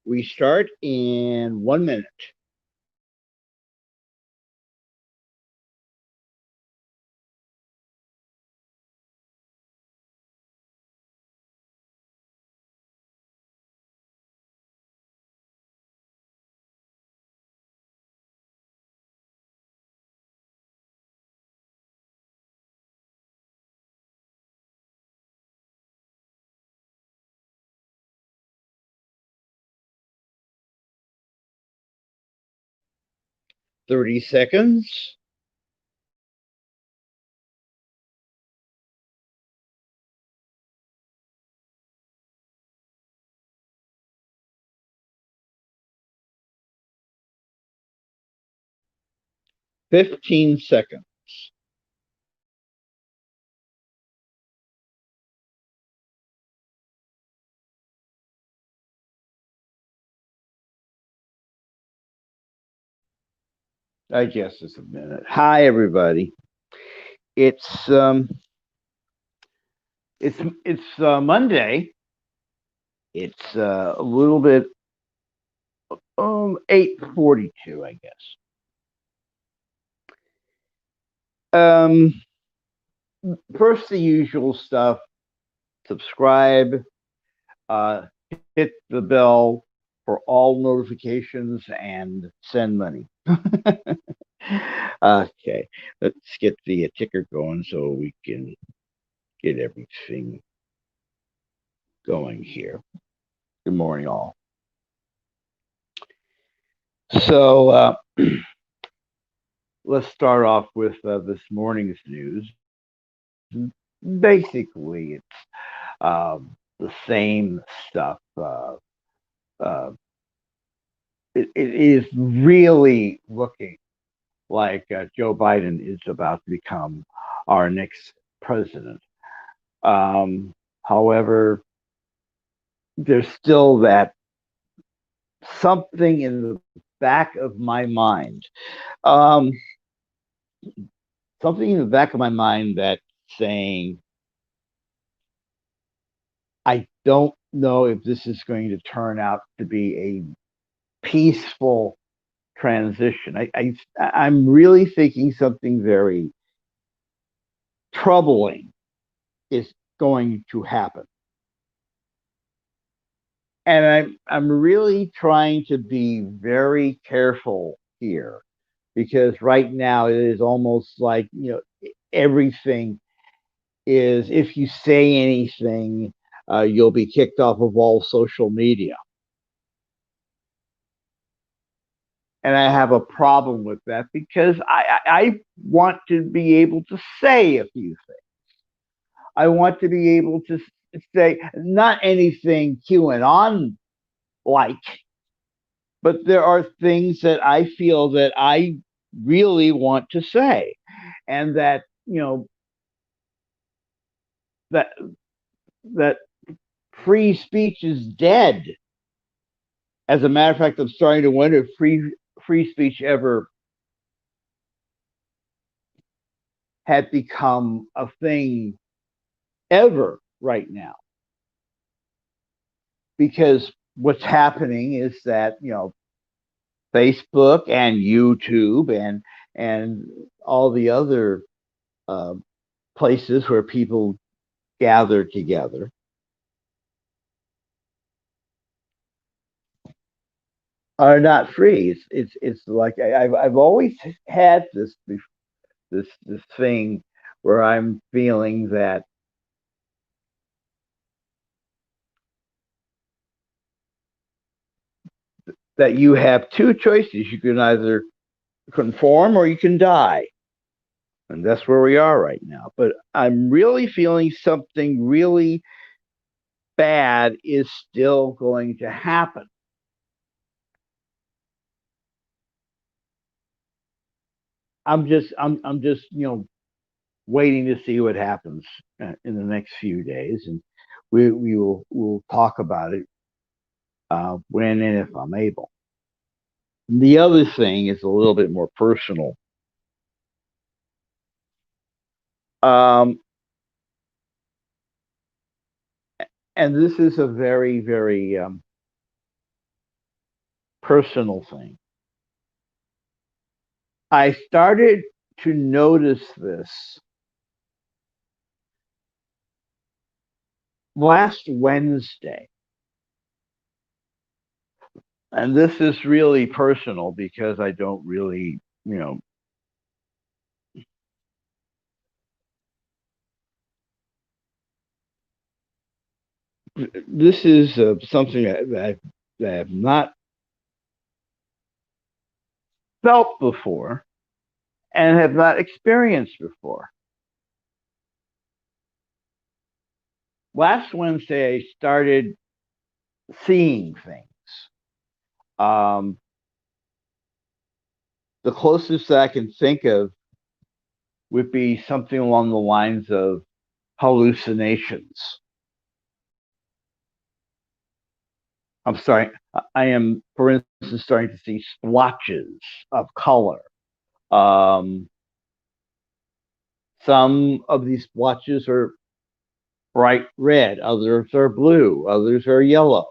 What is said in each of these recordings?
We start in 1 minute. 30 seconds. 15 seconds. 'I guess it's a minute. Hi, everybody. It's um, it's Monday. It's a little bit 8:42, I guess. Um, First the usual stuff. Subscribe. Hit the bell for all notifications and send money. Okay, let's get the ticker going so we can get everything going here. Good morning, all. So let's start off with this morning's news. Basically, it's the same stuff. It is really looking like Joe Biden is about to become our next president. However, there's still that something in the back of my mind. Um, Something in the back of my mind that's saying, I don't know if this is going to turn out to be a peaceful transition. I'm really thinking something very troubling is going to happen. And I'm really trying to be very careful here because right now it is almost like, everything is, if you say anything, you'll be kicked off of all social media. And I have a problem with that because I want to be able to say a few things. I want to be able to say not anything QAnon like, but there are things that I feel that I really want to say, and that that that free speech is dead. As a matter of fact, I'm starting to wonder if free speech ever had become a thing ever right now, because what's happening is that Facebook and YouTube and all the other uh, places where people gather together are not free. It's like I've always had this thing where I'm feeling that you have two choices. You can either conform or you can die. And that's where we are right now. But I'm really feeling something really bad is still going to happen. I'm just waiting to see what happens in the next few days, and we'll talk about it when and if I'm able. The other thing is a little bit more personal. Um, and this is a very, very personal thing. I started to notice this last Wednesday. And this is really personal because I don't really, this is something that I have not felt before and have not experienced before. Last Wednesday, I started seeing things. Um, the closest that I can think of would be something along the lines of hallucinations. I'm sorry, I am, for instance, starting to see splotches of color. Um, some of these splotches are bright red, others are blue, others are yellow.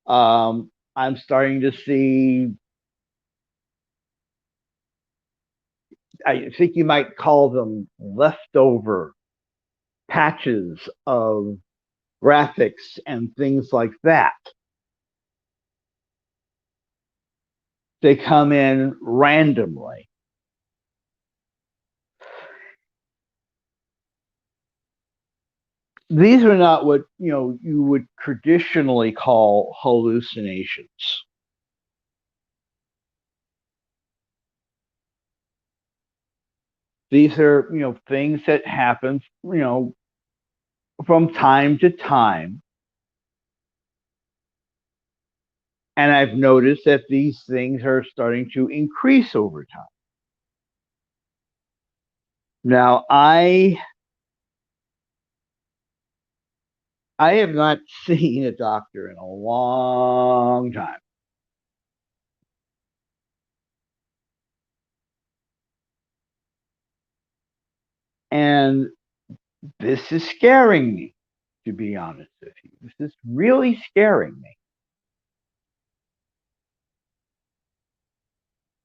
I'm starting to see, I think you might call them leftover patches of graphics and things like that. They come in randomly. These are not what you would traditionally call hallucinations. These are things that happen from time to time, and I've noticed that these things are starting to increase over time. Now, I have not seen a doctor in a long time. And this is scaring me, to be honest with you. This is really scaring me.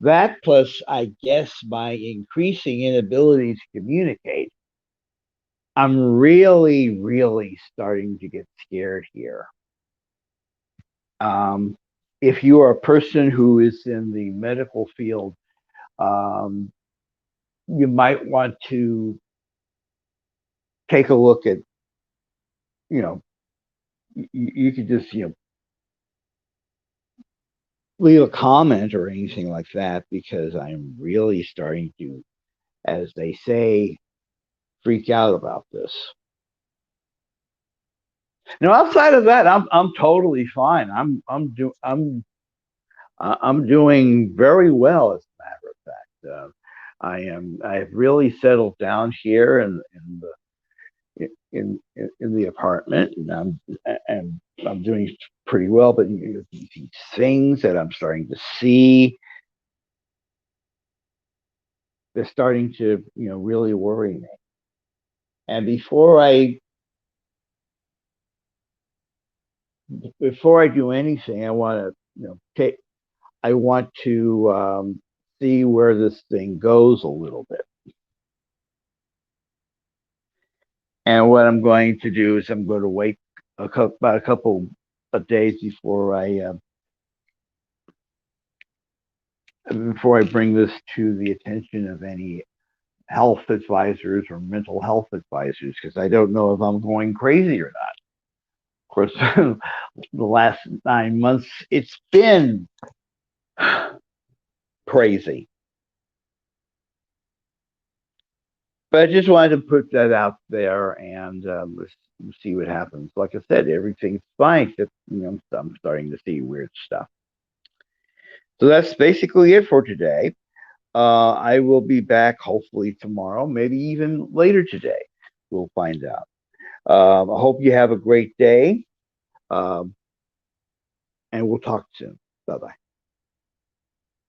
That plus, I guess, my increasing inability to communicate, I'm really, really starting to get scared here. Um, if you are a person who is in the medical field, um, you might want to take a look at, you know, you could just, leave a comment or anything like that because I'm really starting to, as they say, freak out about this. Now, outside of that, I'm totally fine. I'm doing very well, as a matter of fact. I've really settled down here in the apartment, and I'm doing pretty well. But these things that I'm starting to see, they're starting to really worry me. And before I do anything, I want to take I want to see where this thing goes a little bit. And what I'm going to do is I'm going to wait about a couple of days before I bring this to the attention of any health advisors or mental health advisors, because I don't know if I'm going crazy or not. Of course, the last 9 months, it's been crazy. But I just wanted to put that out there, and let's see what happens. Like I said, everything's fine. Except, I'm starting to see weird stuff. So that's basically it for today. I will be back hopefully tomorrow, maybe even later today. We'll find out. I hope you have a great day, um, and we'll talk soon. Bye bye.